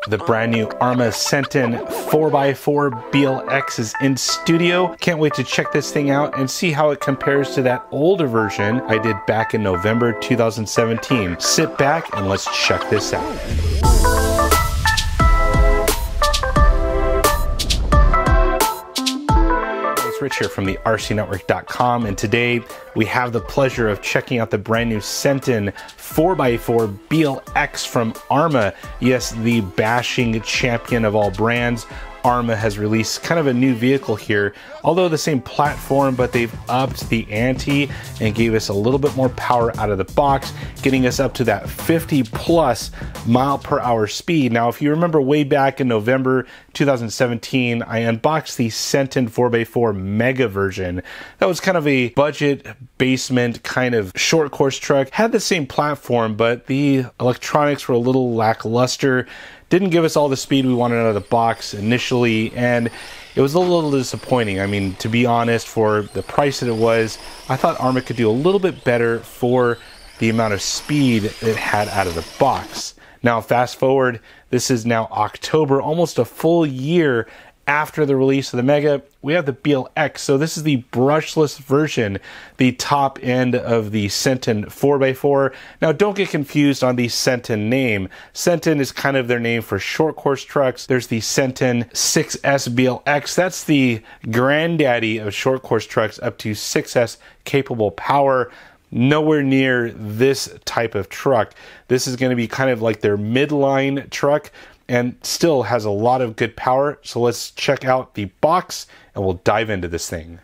The brand new Arrma Senton 4x4 BLX is in studio. Can't wait to check this thing out and see how it compares to that older version I did back in November 2017. Sit back and let's check this out. Rich here from the RCNetwork.com, and today we have the pleasure of checking out the brand new Senton 4x4 BLX from Arrma. Yes, the bashing champion of all brands. Arrma has released kind of a new vehicle here, although the same platform, but they've upped the ante and gave us a little bit more power out of the box, getting us up to that 50 plus mile per hour speed. Now, if you remember way back in November 2017, I unboxed the Senton 4x4 Mega version. That was kind of a budget basement kind of short course truck. Had the same platform, but the electronics were a little lackluster. Didn't give us all the speed we wanted out of the box initially, and it was a little disappointing. I mean, to be honest, for the price that it was, I thought Arrma could do a little bit better for the amount of speed it had out of the box. Now, fast forward, this is now October, almost a full year after the release of the Mega. We have the BLX, so this is the brushless version, the top end of the Senton 4x4. Now, don't get confused on the Senton name. Senton is kind of their name for short course trucks. There's the Senton 6S BLX. That's the granddaddy of short course trucks, up to 6S capable power. Nowhere near this type of truck. This is going to be kind of like their midline truck, and still has a lot of good power. So let's check out the box and we'll dive into this thing.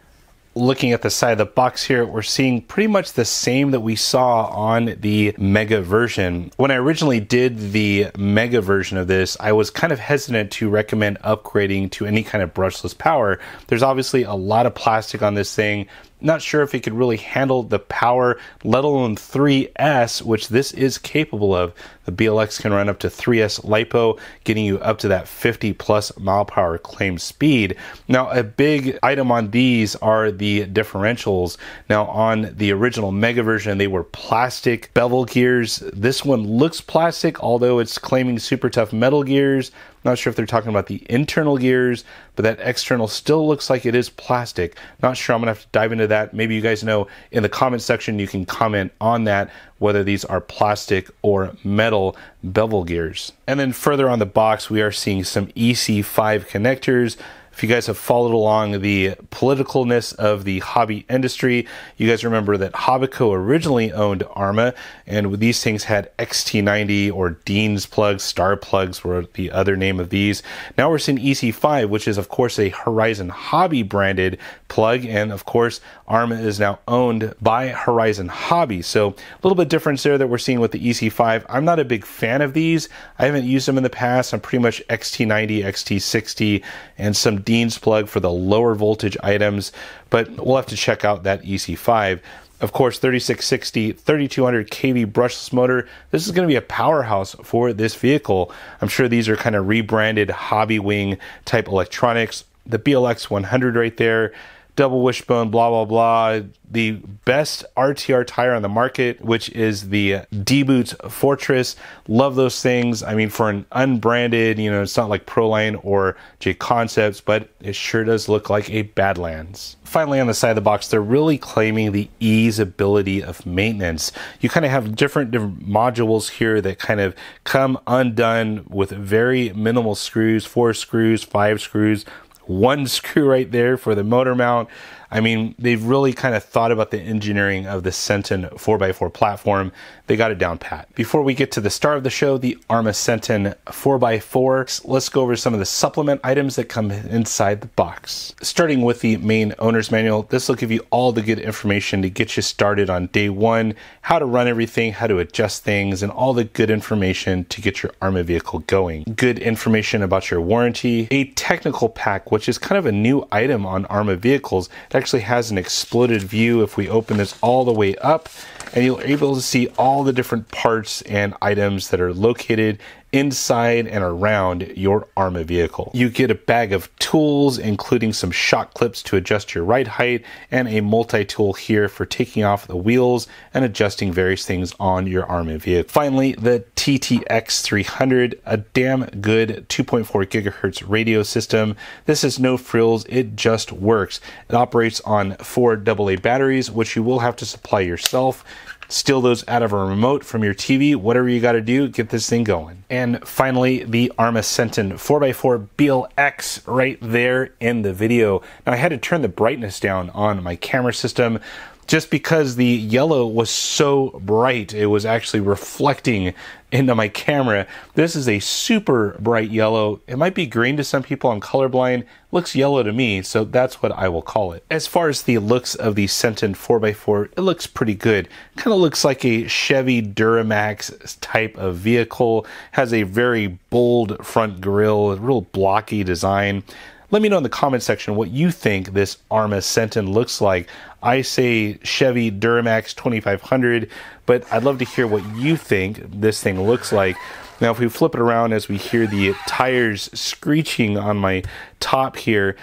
Looking at the side of the box here, we're seeing pretty much the same that we saw on the Mega version. When I originally did the Mega version of this, I was kind of hesitant to recommend upgrading to any kind of brushless power. There's obviously a lot of plastic on this thing. Not sure if it could really handle the power, let alone 3S, which this is capable of. The BLX can run up to 3S LiPo, getting you up to that 50 plus mile per hour claimed speed. Now, a big item on these are the differentials. Now, on the original Mega version, they were plastic bevel gears. This one looks plastic, although it's claiming super tough metal gears. Not sure if they're talking about the internal gears, but that external still looks like it is plastic. Not sure. I'm gonna have to dive into that. Maybe you guys know in the comment section, you can comment on that, whether these are plastic or metal bevel gears. And then further on the box, we are seeing some EC5 connectors. If you guys have followed along the politicalness of the hobby industry, you guys remember that Hobbico originally owned Arrma, and these things had XT90 or Dean's plugs, Star plugs were the other name of these. Now we're seeing EC5, which is of course a Horizon Hobby branded plug, and of course Arrma is now owned by Horizon Hobby. So a little bit difference there that we're seeing with the EC5. I'm not a big fan of these. I haven't used them in the past. I'm pretty much XT90, XT60, and some Dean's plug for the lower voltage items, but we'll have to check out that EC5. Of course, 3660, 3200 kV brushless motor. This is going to be a powerhouse for this vehicle. I'm sure these are kind of rebranded hobby wing type electronics. The BLX 100 right there, double wishbone, blah, blah, blah. The best RTR tire on the market, which is the D-Boots Fortress. Love those things. I mean, for an unbranded, you know, it's not like Proline or J Concepts, but it sure does look like a Badlands. Finally, on the side of the box, they're really claiming the easeability of maintenance. You kind of have different modules here that kind of come undone with very minimal screws, 4 screws, 5 screws, 1 screw right there for the motor mount. I mean, they've really kind of thought about the engineering of the Senton 4x4 platform. They got it down pat. Before we get to the star of the show, the Arrma Senton 4x4, let's go over some of the supplement items that come inside the box. Starting with the main owner's manual, this will give you all the good information to get you started on day one, how to run everything, how to adjust things, and all the good information to get your Arrma vehicle going. Good information about your warranty, a technical pack, which is kind of a new item on Arrma vehicles. It actually has an exploded view if we open this all the way up, and you're able to see all the different parts and items that are located inside and around your Arrma vehicle. You get a bag of tools, including some shock clips to adjust your ride height, and a multi-tool here for taking off the wheels and adjusting various things on your Arrma vehicle. Finally, the TTX 300, a damn good 2.4 gigahertz radio system. This is no frills, it just works. It operates on 4 AA batteries, which you will have to supply yourself. Steal those out of a remote from your TV, whatever you got to do, get this thing going. And finally, the Arrma Senton 4x4 BLX right there in the video. Now I had to turn the brightness down on my camera system just because the yellow was so bright. It was actually reflecting into my camera. This is a super bright yellow. It might be green to some people. I'm colorblind. Looks yellow to me, so that's what I will call it. As far as the looks of the Senton 4x4, it looks pretty good. Kind of looks like a Chevy Duramax type of vehicle. Has a very bold front grille, a real blocky design. Let me know in the comment section what you think this Arrma Senton looks like. I say Chevy Duramax 2500, but I'd love to hear what you think this thing looks like. Now, if we flip it around as we hear the tires screeching on my top here,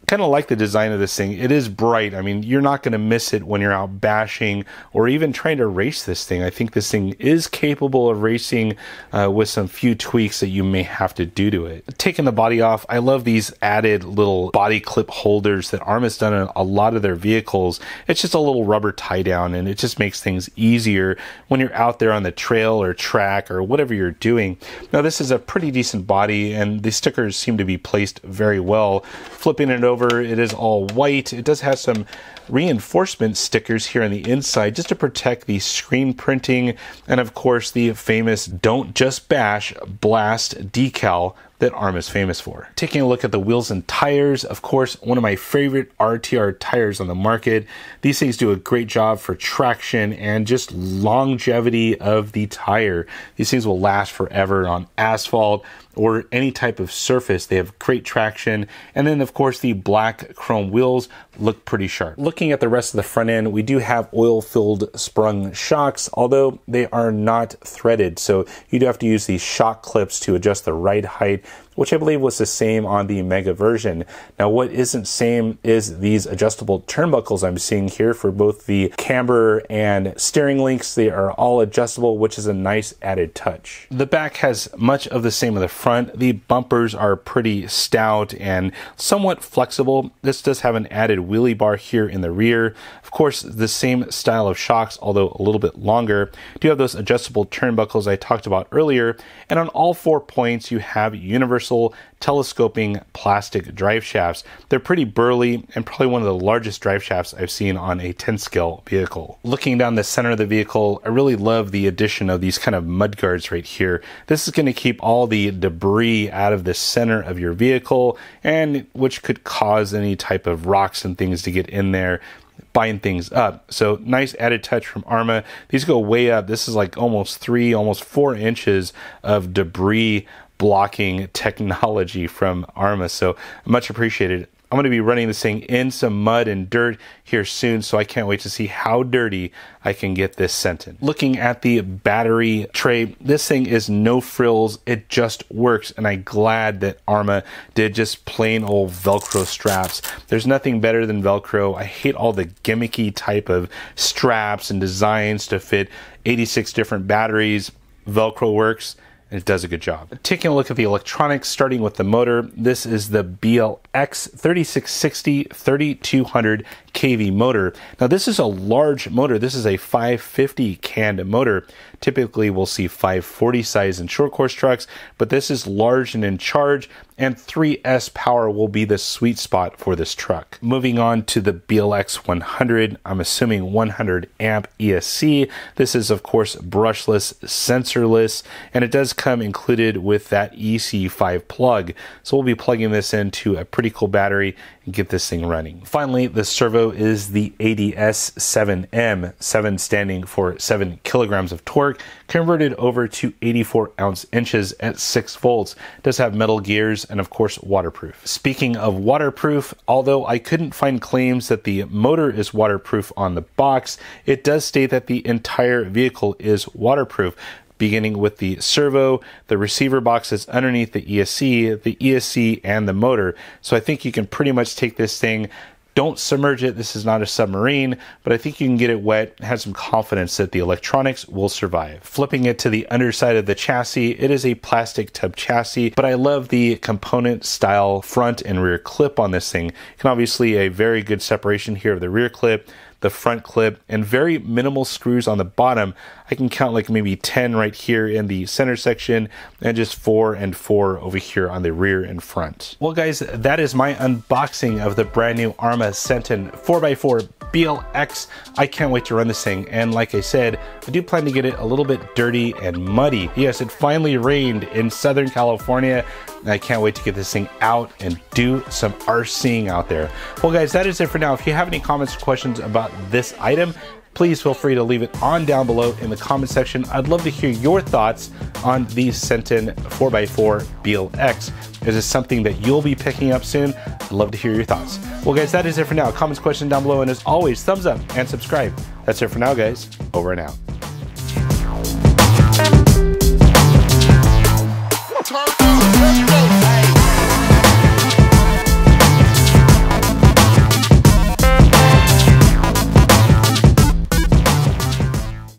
kind of like the design of this thing. It is bright. I mean, you're not going to miss it when you're out bashing or even trying to race this thing. I think this thing is capable of racing with some few tweaks that you may have to do to it. Taking the body off, I love these added little body clip holders that Arrma's done in a lot of their vehicles. It's just a little rubber tie down, and it just makes things easier when you're out there on the trail or track or whatever you're doing. Now, this is a pretty decent body, and the stickers seem to be placed very well. Flipping it over, it is all white. It does have some reinforcement stickers here on the inside just to protect the screen printing, and of course the famous "Don't Just Bash, Blast" decal that Arrma is famous for. Taking a look at the wheels and tires, of course, one of my favorite RTR tires on the market. These things do a great job for traction and just longevity of the tire. These things will last forever on asphalt or any type of surface. They have great traction. And then of course the black chrome wheels look pretty sharp. Looking at the rest of the front end, we do have oil-filled sprung shocks, although they are not threaded. So you do have to use these shock clips to adjust the ride height, which I believe was the same on the Mega version. Now, what isn't same is these adjustable turnbuckles I'm seeing here for both the camber and steering links. They are all adjustable, which is a nice added touch. The back has much of the same of the front. The bumpers are pretty stout and somewhat flexible. This does have an added wheelie bar here in the rear. Of course, the same style of shocks, although a little bit longer. Do have those adjustable turnbuckles I talked about earlier. And on all 4 points, you have universal telescoping plastic drive shafts. They're pretty burly and probably one of the largest drive shafts I've seen on a 10 scale vehicle. Looking down the center of the vehicle, I really love the addition of these kind of mud guards right here. This is going to keep all the debris out of the center of your vehicle, and which could cause any type of rocks and things to get in there, bind things up. So nice added touch from Arrma. These go way up. This is like almost 4 inches of debris blocking technology from Arrma, so much appreciated. I'm going to be running this thing in some mud and dirt here soon, so I can't wait to see how dirty I can get this Senton. Looking at the battery tray, this thing is no frills. It just works, and I'm glad that Arrma did just plain old Velcro straps. There's nothing better than Velcro. I hate all the gimmicky type of straps and designs to fit 86 different batteries. Velcro works. It does a good job. Taking a look at the electronics, starting with the motor, this is the BLX 3660 3200 kV motor. Now this is a large motor. This is a 550 canned motor. Typically we'll see 540 size in short course trucks, but this is large and in charge, and 3S power will be the sweet spot for this truck. Moving on to the BLX 100, I'm assuming 100 amp ESC. This is of course brushless, sensorless, and it does come included with that EC5 plug. So we'll be plugging this into a pretty cool battery and get this thing running. Finally, the servo is the ADS 7M, 7 standing for 7 kilograms of torque, converted over to 84 ounce inches at 6 volts. It does have metal gears and of course waterproof. Speaking of waterproof, although I couldn't find claims that the motor is waterproof on the box, it does state that the entire vehicle is waterproof. beginning with the servo, the receiver box is underneath the ESC, and the motor. So I think you can pretty much take this thing. Don't submerge it. This is not a submarine, but I think you can get it wet, have some confidence that the electronics will survive. Flipping it to the underside of the chassis, it is a plastic tub chassis, but I love the component style front and rear clip on this thing. You can obviously a very good separation here of the rear clip, the front clip, and very minimal screws on the bottom. I can count like maybe 10 right here in the center section and just 4 and 4 over here on the rear and front. Well guys, that is my unboxing of the brand new Arrma Senton 4x4 BLX. I can't wait to run this thing, and like I said, I do plan to get it a little bit dirty and muddy. Yes, it finally rained in Southern California. I can't wait to get this thing out and do some RCing out there. Well guys, that is it for now. If you have any comments or questions about this item, please feel free to leave it on down below in the comment section. I'd love to hear your thoughts on the Senton 4x4 BLX. Is this something that you'll be picking up soon? I'd love to hear your thoughts. Well guys, that is it for now. Comments, questions down below, and as always, thumbs up and subscribe. That's it for now guys. Over and out.